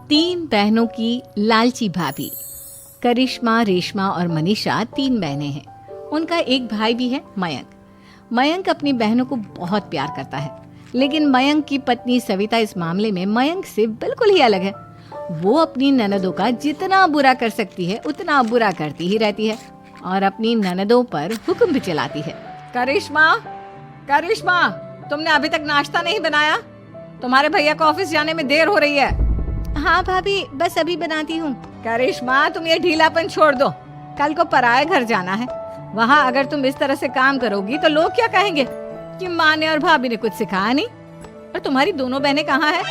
तीन बहनों की लालची भाभी। करिश्मा, रेशमा और मनीषा तीन बहनें हैं। उनका एक भाई भी है, मयंक। मयंक अपनी बहनों को बहुत प्यार करता है, लेकिन मयंक की पत्नी सविता इस मामले में मयंक से बिल्कुल ही अलग है। वो अपनी ननदों का जितना बुरा कर सकती है उतना बुरा करती ही रहती है और अपनी ननदों पर हुक्म भी चलाती है। करिश्मा, करिश्मा, तुमने अभी तक नाश्ता नहीं बनाया? तुम्हारे भैया को ऑफिस जाने में देर हो रही है। हाँ भाभी, बस अभी बनाती हूँ। करिश्मा, तुम ये ढीलापन छोड़ दो। कल को पराये घर जाना है। वहाँ अगर तुम इस तरह से काम करोगी तो लोग क्या कहेंगे कि माँ ने और भाभी ने कुछ सिखाया नहीं। और तुम्हारी दोनों बहनें कहाँ हैं?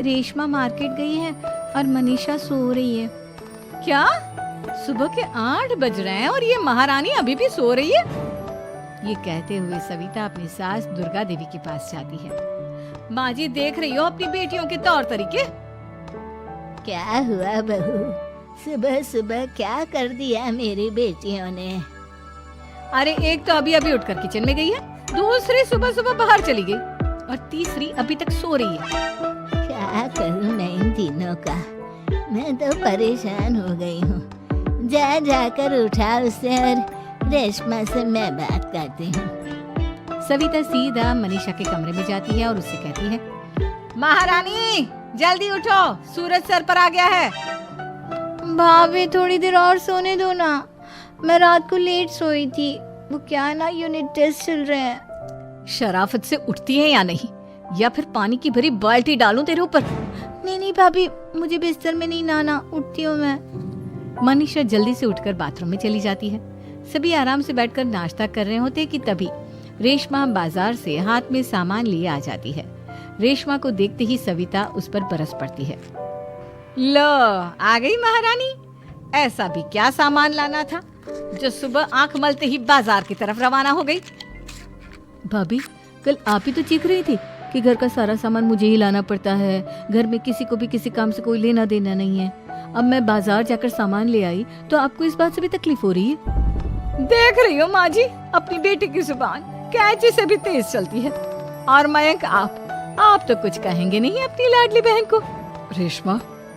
रेशमा मार्केट गई है और मनीषा सो रही है। क्या? सुबह के 8 बज रहे हैं और ये महारानी अभी भी सो रही है? ये कहते हुए सविता अपनी सास दुर्गा देवी के पास जाती है। माँ जी, देख रही हो अपनी बेटियों के तौर तरीके? क्या हुआ बहू, सुबह सुबह क्या कर दिया मेरी बेटियों ने? अरे एक तो अभी अभी उठकर किचन में गई है, दूसरी सुबह सुबह बाहर चली गई और तीसरी अभी तक सो रही है। क्या करूं मैं इन तीनों का, मैं तो परेशान हो गई हूँ। जा जाकर उठा उसे और रेशमा से मैं बात करती हूँ। सविता सीधा मनीषा के कमरे में जाती है और उससे कहती है, महारानी जल्दी उठो, सूरज सर पर आ गया है। भाभी थोड़ी देर और सोने दो ना, मैं रात को लेट सोई थी। वो क्या है ना, यूनिट टेस्ट चल रहे हैं। शराफत से उठती है या नहीं, या फिर पानी की भरी बाल्टी डालूं तेरे ऊपर? नहीं नहीं भाभी, मुझे बिस्तर में नहीं नहाना, उठती हूँ मैं। मनीषा जल्दी से उठकर बाथरूम में चली जाती है। सभी आराम से बैठकर नाश्ता कर रहे होते कि तभी रेशमा बाजार से हाथ में सामान लिए आ जाती है। रेशमा को देखते ही सविता उस पर बरस पड़ती है। लो, आ गई महारानी। ऐसा भी क्या सामान लाना था जो सुबह आंख मलते ही बाजार की तरफ रवाना हो गई? भाभी, कल आप ही तो चीख रही थी कि घर का सारा सामान मुझे ही लाना पड़ता है, घर में किसी को भी किसी काम से कोई लेना देना नहीं है। अब मैं बाजार जाकर सामान ले आई तो आपको इस बात से भी तकलीफ हो रही है? देख रही हो माँ जी, अपनी बेटी की जुबान कैंची से भी तेज चलती है। और मयंक, आप तो कुछ कहेंगे नहीं अपनी लाडली बहन को। रेशमा,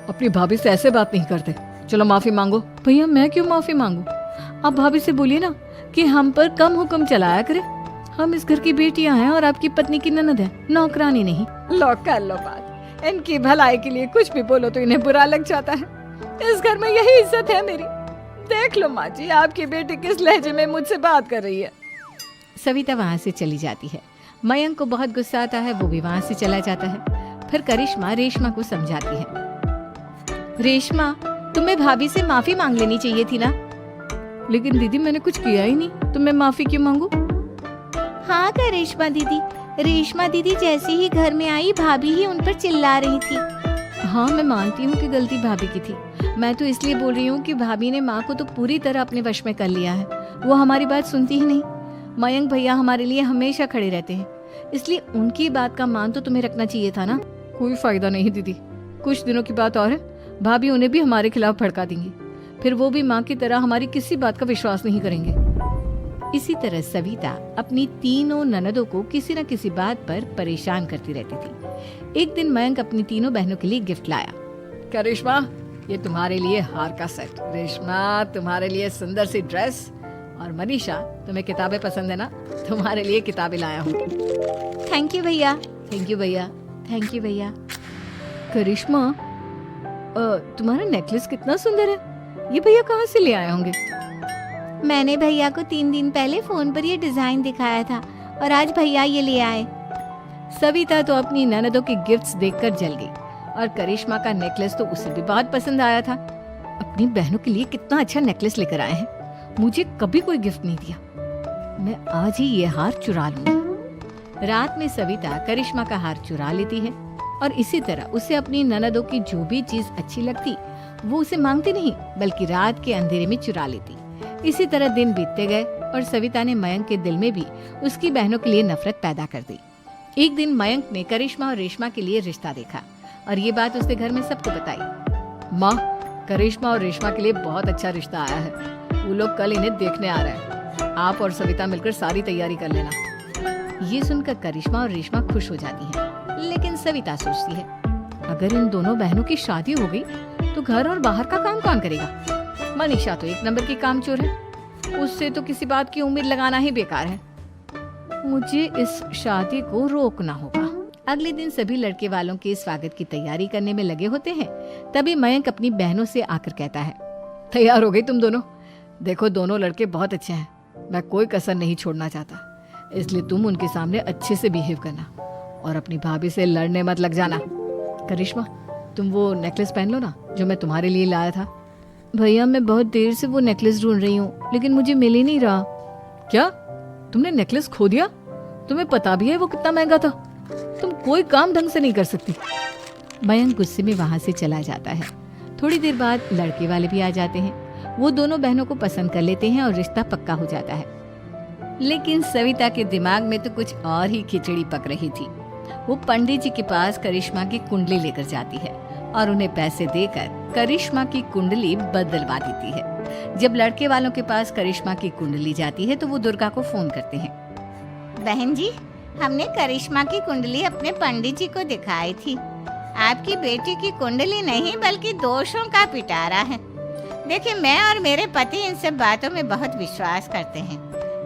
अपनी भाभी से ऐसे बात नहीं करते। चलो माफी मांगो। भैया, मैं क्यों माफी मांगू? आप भाभी से बोलिए ना कि हम पर कम हुक्म चलाया करे। हम इस घर की बेटियां हैं और आपकी पत्नी की ननद है, नौकरानी नहीं। लो कर लो बात। इनकी भलाई के लिए कुछ भी बोलो तो इन्हें बुरा लग जाता है। इस घर में यही इज्जत है मेरी। देख लो माँ जी, आपकी बेटी किस लहजे में मुझसे बात कर रही है। सविता वहाँ से चली जाती है। मयंक को बहुत गुस्सा आता है, वो भी वहाँ से चला जाता है। फिर करिश्मा रेशमा को समझाती है। रेशमा, तुम्हें भाभी से माफी मांग लेनी चाहिए थी ना। लेकिन दीदी, मैंने कुछ किया ही नहीं, तो मैं माफी क्यों मांगू? हाँ करिश्मा दीदी, रेशमा दीदी जैसे ही घर में आई भाभी ही उन पर चिल्ला रही थी। हाँ, मैं मानती हूँ कि गलती भाभी की थी। मैं तो इसलिए बोल रही हूँ कि भाभी ने माँ को तो पूरी तरह अपने वश में कर लिया है। वो हमारी बात सुनती ही नहीं। मयंक भैया हमारे लिए हमेशा खड़े रहते हैं, इसलिए उनकी बात का मान तो तुम्हें रखना चाहिए था ना। कोई फायदा नहीं दीदी, कुछ दिनों की बात और है, भाभी उन्हें भी हमारे खिलाफ भड़का देंगी। फिर वो भी माँ की तरह हमारी किसी बात का विश्वास नहीं करेंगे। इसी तरह सविता अपनी तीनों ननदों को किसी न किसी बात पर परेशान करती रहती थी। एक दिन मयंक अपनी तीनों बहनों के लिए गिफ्ट लाया। क्या रेशमा, ये तुम्हारे लिए हार का सेट। रेशमा, तुम्हारे लिए सुंदर सी ड्रेस। और मनीषा, तुम्हें किताबें पसंद है ना, तुम्हारे लिए किताबें लाया हूँ। थैंक यू भैया। थैंक यू भैया। थैंक यू भैया। करिश्मा, तुम्हारा नेकलेस कितना सुंदर है। ये भैया कहाँ से ले आए होंगे? मैंने भैया को 3 दिन पहले फोन पर ये डिजाइन दिखाया था और आज भैया ये ले आए। सविता तो अपनी ननदों के गिफ्ट्स देखकर जल गई और करिश्मा का नेकलेस तो उसे भी बहुत पसंद आया था। अपनी बहनों के लिए कितना अच्छा नेकलेस लेकर आए हैं, मुझे कभी कोई गिफ्ट नहीं दिया। मैं आज ही ये हार चुरा लूंगी। रात में सविता करिश्मा का हार चुरा लेती है और इसी तरह उसे अपनी ननदों की जो भी चीज अच्छी लगती वो उसे मांगती नहीं, बल्कि रात के अंधेरे में चुरा लेती। इसी तरह दिन बीतते गए और सविता ने मयंक के दिल में भी उसकी बहनों के लिए नफरत पैदा कर दी। एक दिन मयंक ने करिश्मा और रेशमा के लिए रिश्ता देखा और ये बात उसने घर में सबको बताई। माँ, करिश्मा और रेशमा के लिए बहुत अच्छा रिश्ता आया है। वो लोग कल इन्हें देखने आ रहे हैं। आप और सविता मिलकर सारी तैयारी कर लेना। ये सुनकर करिश्मा और रेशमा खुश हो जाती हैं, लेकिन सविता सोचती है, अगर इन दोनों बहनों की शादी हो गई तो घर और बाहर का काम कौन करेगा? मनीषा तो एक नंबर की कामचोर है, उससे तो किसी बात की उम्मीद लगाना ही बेकार है। मुझे इस शादी को रोकना होगा। अगले दिन सभी लड़के वालों के स्वागत की तैयारी करने में लगे होते हैं। तभी मयंक अपनी बहनों से आकर कहता है, तैयार हो गई तुम दोनों? देखो दोनों लड़के बहुत अच्छे हैं, मैं कोई कसर नहीं छोड़ना चाहता, इसलिए तुम उनके सामने अच्छे से बिहेव करना और अपनी भाभी से लड़ने मत लग जाना। करिश्मा, तुम वो नेकलेस पहन लो ना जो मैं तुम्हारे लिए लाया था। भैया मैं बहुत देर से वो नेकलेस ढूंढ रही हूँ, लेकिन मुझे मिल ही नहीं रहा। क्या तुमने नेकलेस खो दिया? तुम्हें पता भी है वो कितना महंगा था? तुम कोई काम ढंग से नहीं कर सकती। मयंक गुस्से में वहां से चला जाता है। थोड़ी देर बाद लड़के वाले भी आ जाते हैं। वो दोनों बहनों को पसंद कर लेते हैं और रिश्ता पक्का हो जाता है। लेकिन सविता के दिमाग में तो कुछ और ही खिचड़ी पक रही थी। वो पंडित जी के पास करिश्मा की कुंडली लेकर जाती है और उन्हें पैसे देकर करिश्मा की कुंडली बदलवा देती है। जब लड़के वालों के पास करिश्मा की कुंडली जाती है तो वो दुर्गा को फोन करते हैं। बहन जी, हमने करिश्मा की कुंडली अपने पंडित जी को दिखाई थी। आपकी बेटी की कुंडली नहीं बल्कि दोषों का पिटारा है। देखिए, मैं और मेरे पति इन सब बातों में बहुत विश्वास करते हैं,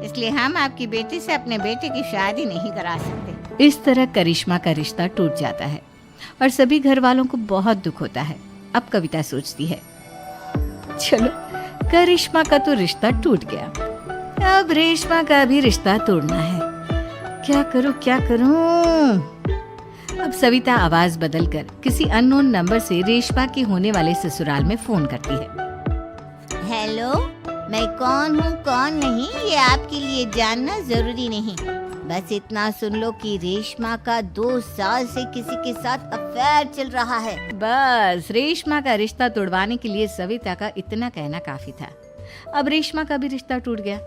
इसलिए हम आपकी बेटी से अपने बेटे की शादी नहीं करा सकते। इस तरह करिश्मा का रिश्ता टूट जाता है और सभी घर वालों को बहुत दुख होता है। अब कविता सोचती है, चलो करिश्मा का तो रिश्ता टूट गया, अब रेशमा का भी रिश्ता तोड़ना है। क्या करूं? अब सविता आवाज बदलकर किसी अननोन नंबर से रेशमा के होने वाले ससुराल में फोन करती है। हेलो, मैं कौन हूँ कौन नहीं ये आपके लिए जानना जरूरी नहीं। बस इतना सुन लो कि रेशमा का 2 साल से किसी के साथ अफेयर चल रहा है। बस रेशमा का रिश्ता तोड़वाने के लिए सविता का इतना कहना काफी था। अब रेशमा का भी रिश्ता टूट गया।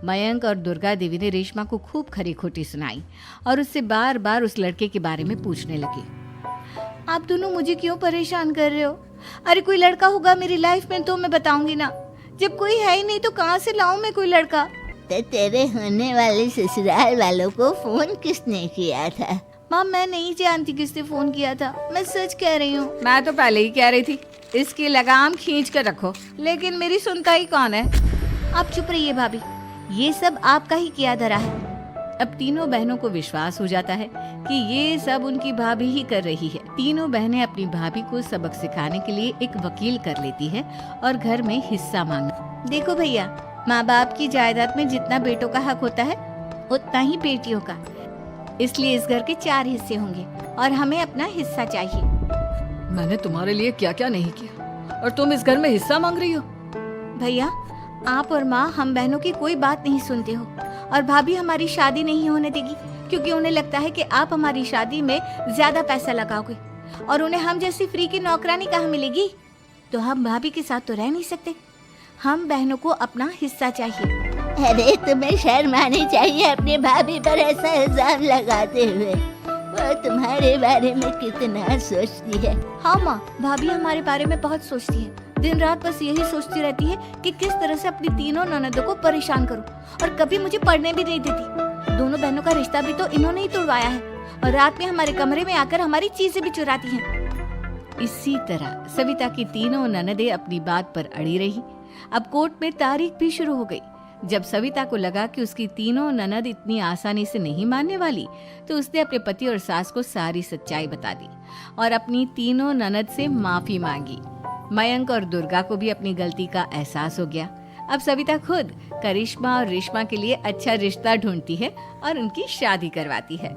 मयंक और दुर्गा देवी ने रेशमा को खूब खरी खोटी सुनाई और उससे बार बार उस लड़के के बारे में पूछने लगे। आप दोनों मुझे क्यों परेशान कर रहे हो? अरे कोई लड़का होगा मेरी लाइफ में तो मैं बताऊंगी ना, जब कोई है ही नहीं तो कहाँ से लाऊं मैं कोई लड़का? तो तेरे होने वाले ससुराल वालों को फोन किसने किया था? माँ मैं नहीं जानती किसने फोन किया था, मैं सच कह रही हूँ। मैं तो पहले ही कह रही थी इसकी लगाम खींच कर रखो, लेकिन मेरी सुनता ही कौन है। आप चुप रहिए भाभी, ये सब आपका ही किया धरा है। अब तीनों बहनों को विश्वास हो जाता है कि ये सब उनकी भाभी ही कर रही है। तीनों बहनें अपनी भाभी को सबक सिखाने के लिए एक वकील कर लेती है और घर में हिस्सा मांगती। देखो भैया, माँ बाप की जायदाद में जितना बेटों का हक होता है उतना ही बेटियों का, इसलिए इस घर के 4 हिस्से होंगे और हमें अपना हिस्सा चाहिए। मैंने तुम्हारे लिए क्या क्या नहीं किया और तुम इस घर में हिस्सा मांग रही हो? भैया, आप और माँ हम बहनों की कोई बात नहीं सुनते हो और भाभी हमारी शादी नहीं होने देगी क्योंकि उन्हें लगता है कि आप हमारी शादी में ज्यादा पैसा लगाओगे और उन्हें हम जैसी फ्री की नौकरानी कहाँ मिलेगी। तो हम भाभी के साथ तो रह नहीं सकते, हम बहनों को अपना हिस्सा चाहिए। अरे तुम्हें शर्म आनी चाहिए अपने भाभी पर ऐसा इल्जाम लगाते हुए। वो तुम्हारे बारे में कितना सोचती है। हाँ माँ, भाभी हमारे बारे में बहुत सोचती है, दिन रात बस यही सोचती रहती है कि किस तरह से अपनी तीनों ननदों को परेशान करूं और कभी मुझे पढ़ने भी नहीं देती। दोनों बहनों का रिश्ता भी तो इन्होंने ही तोड़वाया है और रात में हमारे कमरे में आकर हमारी चीजें भी चुराती हैं। इसी तरह सविता की तीनों ननदें अपनी बात पर अड़ी रही। अब कोर्ट में तारीख भी शुरू हो गई। जब सविता को लगा कि उसकी तीनों ननद इतनी आसानी से नहीं मानने वाली, तो उसने अपने पति और सास को सारी सच्चाई बता दी और अपनी तीनों ननद से माफी मांगी। मयंक और दुर्गा को भी अपनी गलती का एहसास हो गया। अब सविता खुद करिश्मा और रेशमा के लिए अच्छा रिश्ता ढूंढती है और उनकी शादी करवाती है।